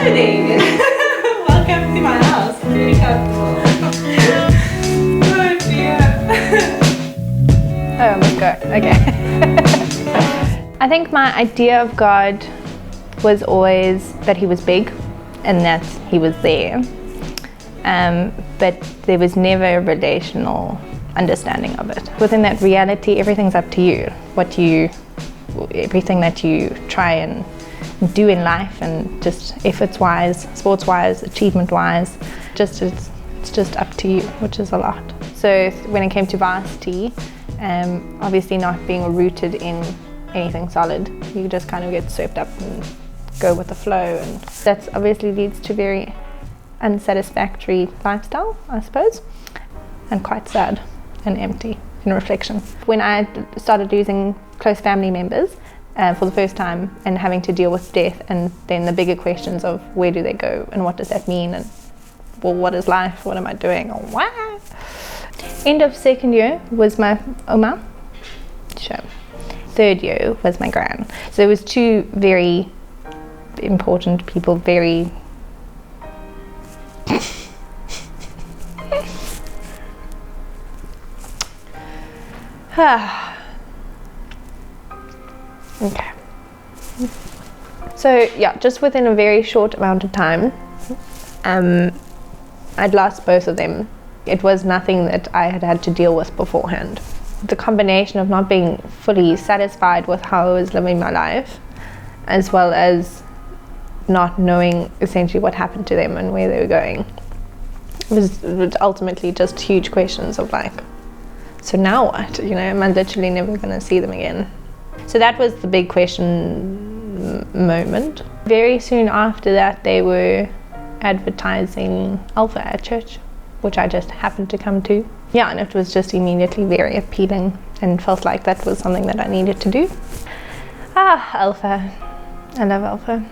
happening? Welcome to my house. I'm really comfortable. Oh dear. Oh, I must go. Okay. I think my idea of God was always that he was big and that he was there. But there was never a relational understanding of it. Within that reality, everything's up to you. Everything that you try and do in life, and just efforts-wise, sports-wise, achievement-wise, it's just up to you, which is a lot. So when it came to varsity, obviously not being rooted in anything solid, you just kind of get swept up and go with the flow, and that obviously leads to very unsatisfactory lifestyle, I suppose, and quite sad and empty in reflection. When I started losing close family members for the first time and having to deal with death, and then the bigger questions of where do they go and what does that mean, and well, what is life, what am I doing, or what? End of second year was my Oma. Sure. Third year was my gran. So there was two very important people, very okay. So yeah, just within a very short amount of time, I'd lost both of them. It was nothing that I had to deal with beforehand. The combination of not being fully satisfied with how I was living my life, as well as not knowing essentially what happened to them and where they were going, was ultimately just huge questions of like, so now what? Am I literally never going to see them again? So that was the big question moment. Very soon after that, they were advertising Alpha at church, which I just happened to come to. Yeah, and it was just immediately very appealing and felt like that was something that I needed to do. Alpha. I love Alpha.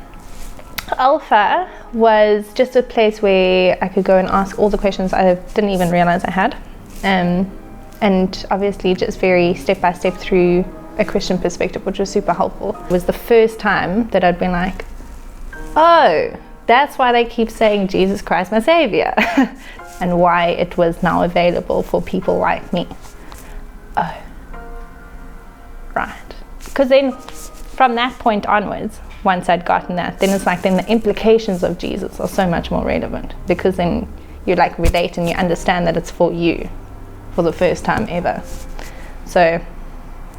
Alpha was just a place where I could go and ask all the questions I didn't even realize I had. And obviously just very step by step through a Christian perspective, which was super helpful. It was the first time that I'd been like, oh, that's why they keep saying Jesus Christ my Savior, and why it was now available for people like me. Oh, right. Because then from that point onwards, once I'd gotten that, then it's like then the implications of Jesus are so much more relevant, because then you like relate and you understand that it's for you for the first time ever. So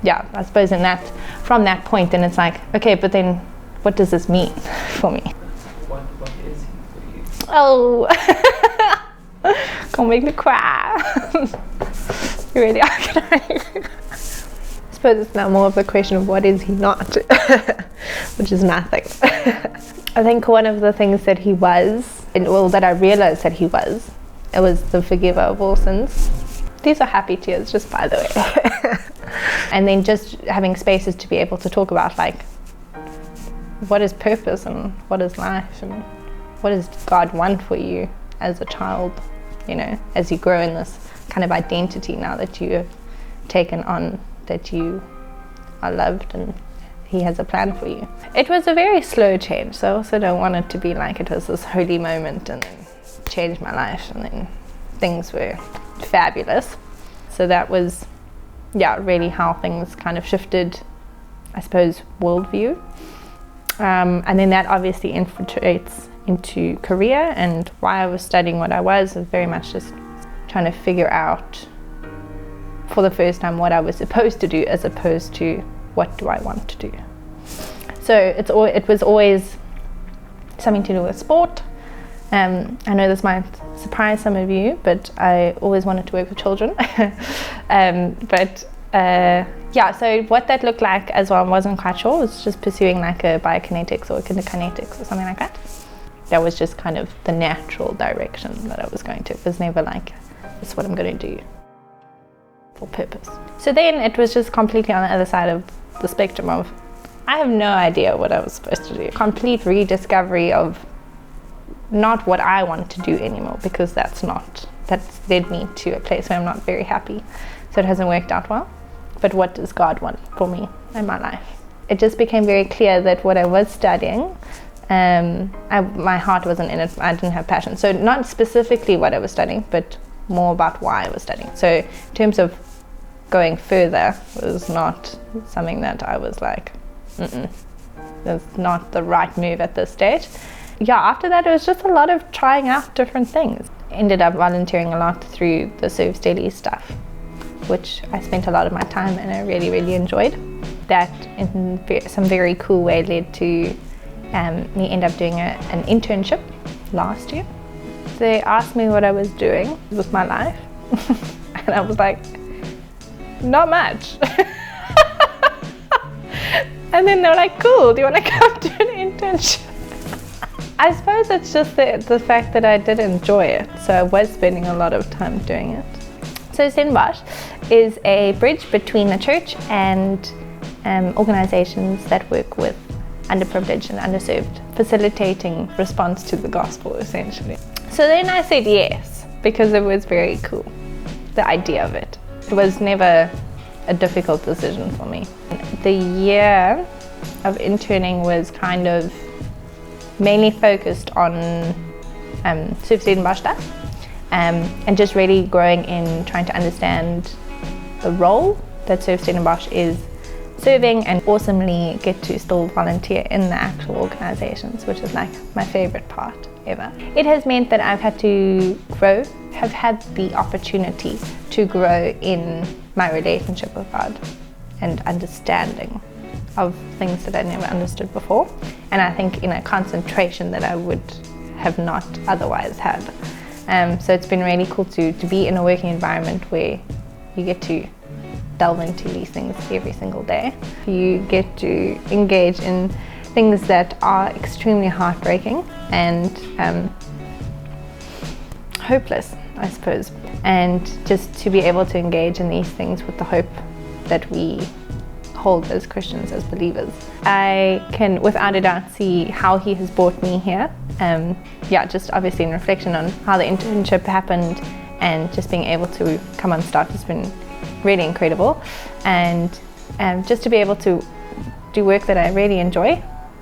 yeah, I suppose from that point, then it's like, okay, but then what does this mean for me? What is he for you? Oh, gonna make me cry. You really are gonna make me cry. I suppose it's now more of a question of what is he not, which is nothing. I think one of the things that he was, that I realized that he was, it was the forgiver of all sins. These are happy tears, just by the way. And then just having spaces to be able to talk about like, what is purpose and what is life and what does God want for you as a child, as you grow in this kind of identity now that you have taken on, that you are loved and he has a plan for you. It was a very slow change, so I also don't want it to be like it was this holy moment and then changed my life and then things were fabulous. So that was, really how things kind of shifted, I suppose, worldview. And then that obviously infiltrates into career, and why I was studying what I was very much just trying to figure out for the first time what I was supposed to do as opposed to what do I want to do. So it was always something to do with sport. I know this might surprise some of you, but I always wanted to work with children. So what that looked like as well, I wasn't quite sure. It was just pursuing like a biokinetics or a kinetics or something like that. That was just kind of the natural direction that I was going to. It was never like, this is what I'm going to do for purpose. So then it was just completely on the other side of the spectrum of, I have no idea what I was supposed to do. Complete rediscovery of not what I want to do anymore, because that's led me to a place where I'm not very happy. So it hasn't worked out well. But what does God want for me in my life? It just became very clear that what I was studying My heart wasn't in it. I didn't have passion. So not specifically what I was studying, but more about why I was studying. So in terms of going further was not something that I was like, it's not the right move at this stage. Yeah, after that it was just a lot of trying out different things. Ended up volunteering a lot through the Service Daily stuff, which I spent a lot of my time and I really, really enjoyed. That in some very cool way led to me end up doing an internship last year. They asked me what I was doing with my life and I was like, not much. And then they were like, cool, do you want to come do an internship? I suppose it's just the fact that I did enjoy it, so I was spending a lot of time doing it. So Stellenbosch is a bridge between the church and organizations that work with underprivileged and underserved, facilitating response to the gospel essentially. So then I said yes, because it was very cool, the idea of it. It was never a difficult decision for me. The year of interning was kind of mainly focused on Service Stellenbosch stuff, and just really growing in trying to understand the role that Service Stellenbosch is serving, and awesomely get to still volunteer in the actual organizations, which is like my favorite part ever. It has meant that I've had to grow, have had the opportunity to grow in my relationship with God and understanding of things that I never understood before, and I think in a concentration that I would have not otherwise had. So it's been really cool to be in a working environment where you get to delve into these things every single day. You get to engage in things that are extremely heartbreaking and hopeless, I suppose, and just to be able to engage in these things with the hope that we hold as Christians, as believers. I can without a doubt see how he has brought me here. Just obviously in reflection on how the internship happened and just being able to come on staff has been really incredible, and just to be able to do work that I really enjoy,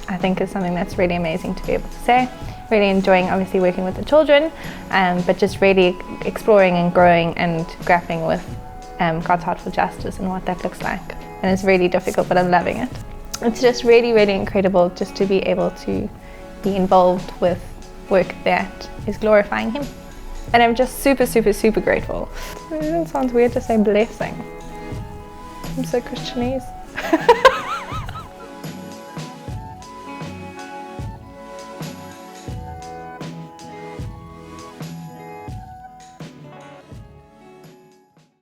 I think is something that's really amazing to be able to say. Really enjoying obviously working with the children, but just really exploring and growing and grappling with God's heart for justice and what that looks like. And it's really difficult, but I'm loving it. It's just really, really incredible just to be able to be involved with work that is glorifying Him. And I'm just super, super, super grateful. It sounds weird to say blessing. I'm so Christianese.